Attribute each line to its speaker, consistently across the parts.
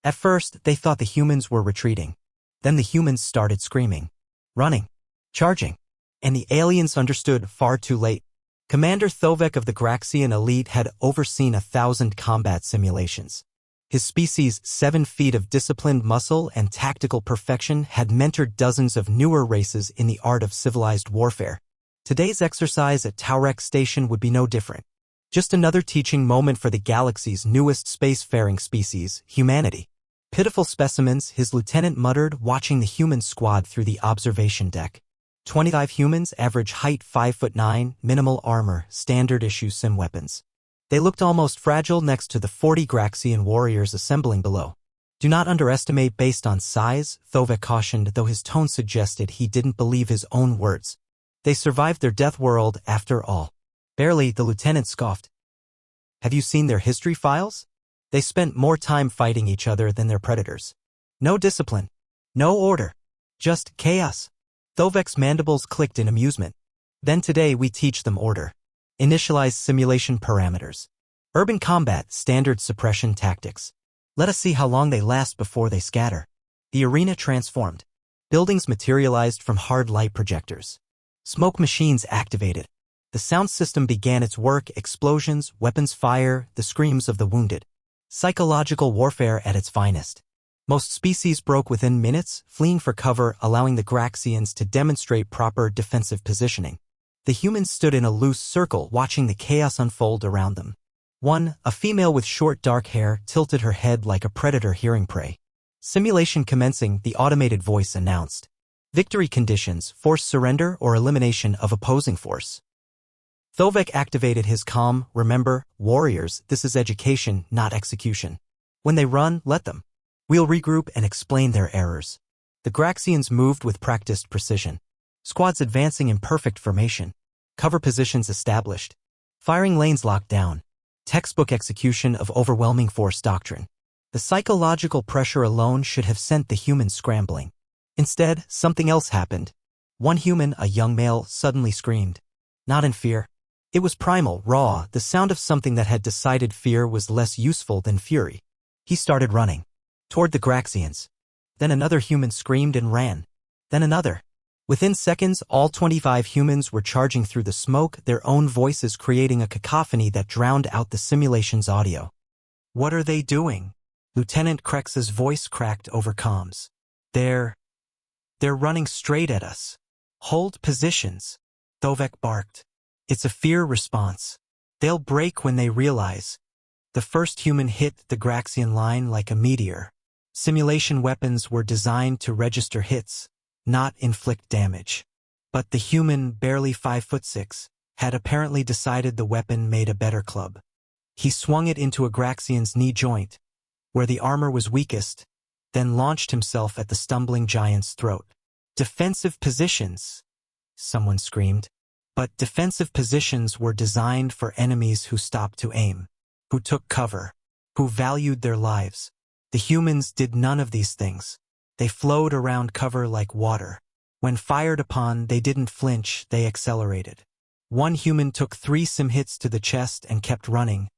Speaker 1: At first, they thought the humans were retreating. Then the humans started screaming, running, charging. And the aliens understood far too late. Commander Thovek of the Graxian elite had overseen 1,000 combat simulations. His species' 7 feet of disciplined muscle and tactical perfection had mentored dozens of newer races in the art of civilized warfare. Today's exercise at Taurex Station would be no different. Just another teaching moment for the galaxy's newest spacefaring species, humanity. Pitiful specimens, his lieutenant muttered, watching the human squad through the observation deck. 25 humans, average height 5'9", minimal armor, standard-issue sim weapons. They looked almost fragile next to the 40 Graxian warriors assembling below. Do not underestimate based on size, Thovek cautioned, though his tone suggested he didn't believe his own words. They survived their death world, after all. Barely, the lieutenant scoffed. Have you seen their history files? They spent more time fighting each other than their predators. No discipline. No order. Just chaos. Thovek's mandibles clicked in amusement. Then today we teach them order. Initialize simulation parameters. Urban combat, standard suppression tactics. Let us see how long they last before they scatter. The arena transformed. Buildings materialized from hard light projectors. Smoke machines activated. The sound system began its work, explosions, weapons fire, the screams of the wounded. Psychological warfare at its finest. Most species broke within minutes, fleeing for cover, allowing the Graxians to demonstrate proper defensive positioning. The humans stood in a loose circle, watching the chaos unfold around them. One, a female with short dark hair, tilted her head like a predator hearing prey. Simulation commencing, the automated voice announced. Victory conditions, forced surrender or elimination of opposing force. Thovek activated his calm, remember, warriors, this is education, not execution. When they run, let them. We'll regroup and explain their errors. The Graxians moved with practiced precision. Squads advancing in perfect formation. Cover positions established. Firing lanes locked down. Textbook execution of overwhelming force doctrine. The psychological pressure alone should have sent the humans scrambling. Instead, something else happened. One human, a young male, suddenly screamed. Not in fear. It was primal, raw, the sound of something that had decided fear was less useful than fury. He started running. Toward the Graxians. Then another human screamed and ran. Then another. Within seconds, all 25 humans were charging through the smoke, their own voices creating a cacophony that drowned out the simulation's audio. What are they doing? Lieutenant Krex's voice cracked over comms. They're running straight at us. Hold positions. Thovek barked. It's a fear response. They'll break when they realize. The first human hit the Graxian line like a meteor. Simulation weapons were designed to register hits, not inflict damage. But the human, barely 5'6", had apparently decided the weapon made a better club. He swung it into a Graxian's knee joint, where the armor was weakest, then launched himself at the stumbling giant's throat. Defensive positions, someone screamed. But defensive positions were designed for enemies who stopped to aim, who took cover, who valued their lives. The humans did none of these things. They flowed around cover like water. When fired upon, they didn't flinch, they accelerated. One human took 3 sim hits to the chest and kept running,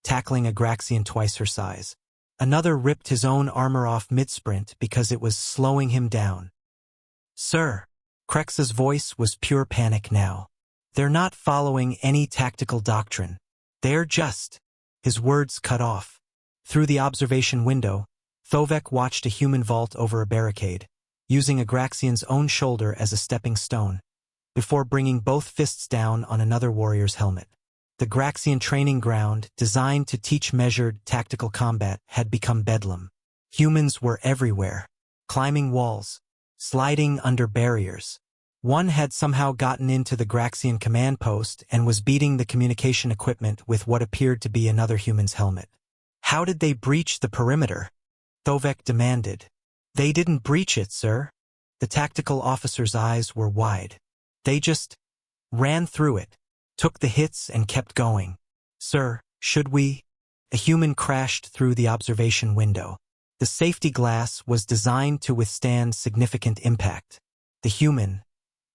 Speaker 1: tackling a Graxian twice her size. Another ripped his own armor off mid-sprint because it was slowing him down. Sir, Krex's voice was pure panic now. They're not following any tactical doctrine. They're just... His words cut off. Through the observation window, Thovek watched a human vault over a barricade, using a Graxian's own shoulder as a stepping stone, before bringing both fists down on another warrior's helmet. The Graxian training ground, designed to teach measured, tactical combat, had become bedlam. Humans were everywhere, climbing walls, sliding under barriers. One had somehow gotten into the Graxian command post and was beating the communication equipment with what appeared to be another human's helmet. How did they breach the perimeter? Thovek demanded. They didn't breach it, sir. The tactical officer's eyes were wide. They just ran through it, took the hits and kept going. Sir, should we? A human crashed through the observation window. The safety glass was designed to withstand significant impact. The human,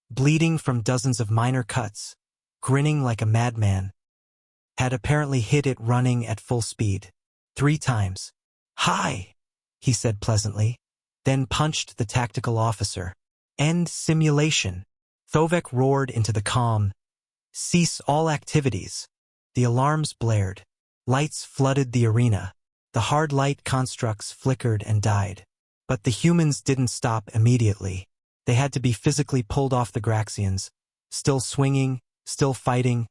Speaker 1: bleeding from dozens of minor cuts, grinning like a madman, had apparently hit it running at full speed. 3 times. Hi! he said pleasantly, then punched the tactical officer. End simulation. Thovek roared into the calm. Cease all activities. The alarms blared. Lights flooded the arena. The hard light constructs flickered and died. But the humans didn't stop immediately. They had to be physically pulled off the Graxians, still swinging, still fighting,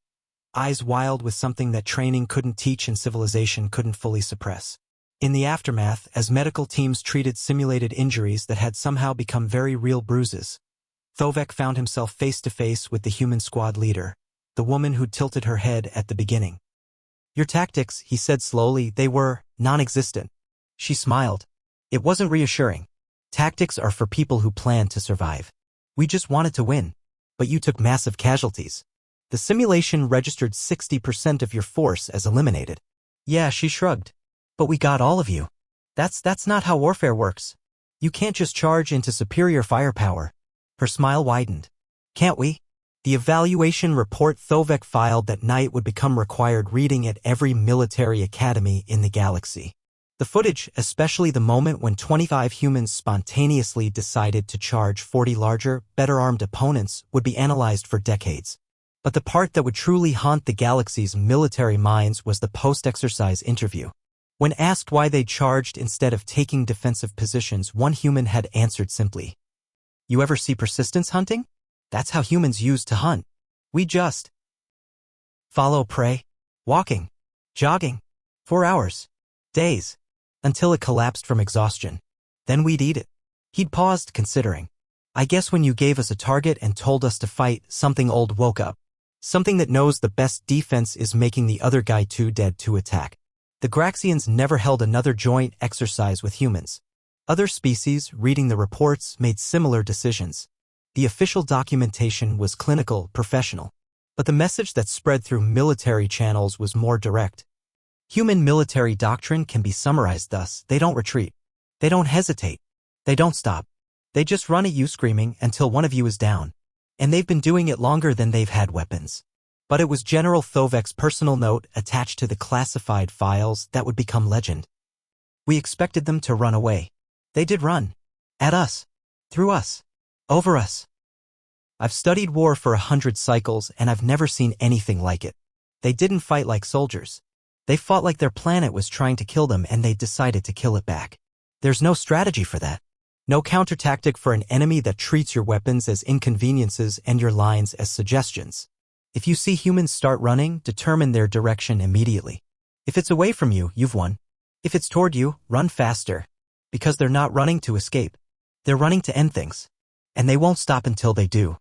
Speaker 1: eyes wild with something that training couldn't teach and civilization couldn't fully suppress. In the aftermath, as medical teams treated simulated injuries that had somehow become very real bruises, Thovek found himself face-to-face with the human squad leader, the woman who tilted her head at the beginning. Your tactics, he said slowly, they were non-existent. She smiled. It wasn't reassuring. Tactics are for people who plan to survive. We just wanted to win. But you took massive casualties. The simulation registered 60% of your force as eliminated. Yeah, she shrugged. But we got all of you. That's not how warfare works. You can't just charge into superior firepower. Her smile widened. Can't we? The evaluation report Thovek filed that night would become required reading at every military academy in the galaxy. The footage, especially the moment when 25 humans spontaneously decided to charge 40 larger, better-armed opponents, would be analyzed for decades. But the part that would truly haunt the galaxy's military minds was the post-exercise interview. When asked why they charged instead of taking defensive positions, one human had answered simply, "You ever see persistence hunting? That's how humans used to hunt. We just follow prey, walking, jogging, for hours, days, until it collapsed from exhaustion. Then we'd eat it." He'd paused, considering. I guess when you gave us a target and told us to fight, something old woke up. Something that knows the best defense is making the other guy too dead to attack. The Graxians never held another joint exercise with humans. Other species, reading the reports, made similar decisions. The official documentation was clinical, professional. But the message that spread through military channels was more direct. Human military doctrine can be summarized thus: they don't retreat. They don't hesitate. They don't stop. They just run at you screaming until one of you is down. And they've been doing it longer than they've had weapons. But it was General Thovek's personal note attached to the classified files that would become legend. We expected them to run away. They did run. At us. Through us. Over us. I've studied war for 100 cycles and I've never seen anything like it. They didn't fight like soldiers. They fought like their planet was trying to kill them and they decided to kill it back. There's no strategy for that. No counter-tactic for an enemy that treats your weapons as inconveniences and your lines as suggestions. If you see humans start running, determine their direction immediately. If it's away from you, you've won. If it's toward you, run faster. Because they're not running to escape. They're running to end things. And they won't stop until they do.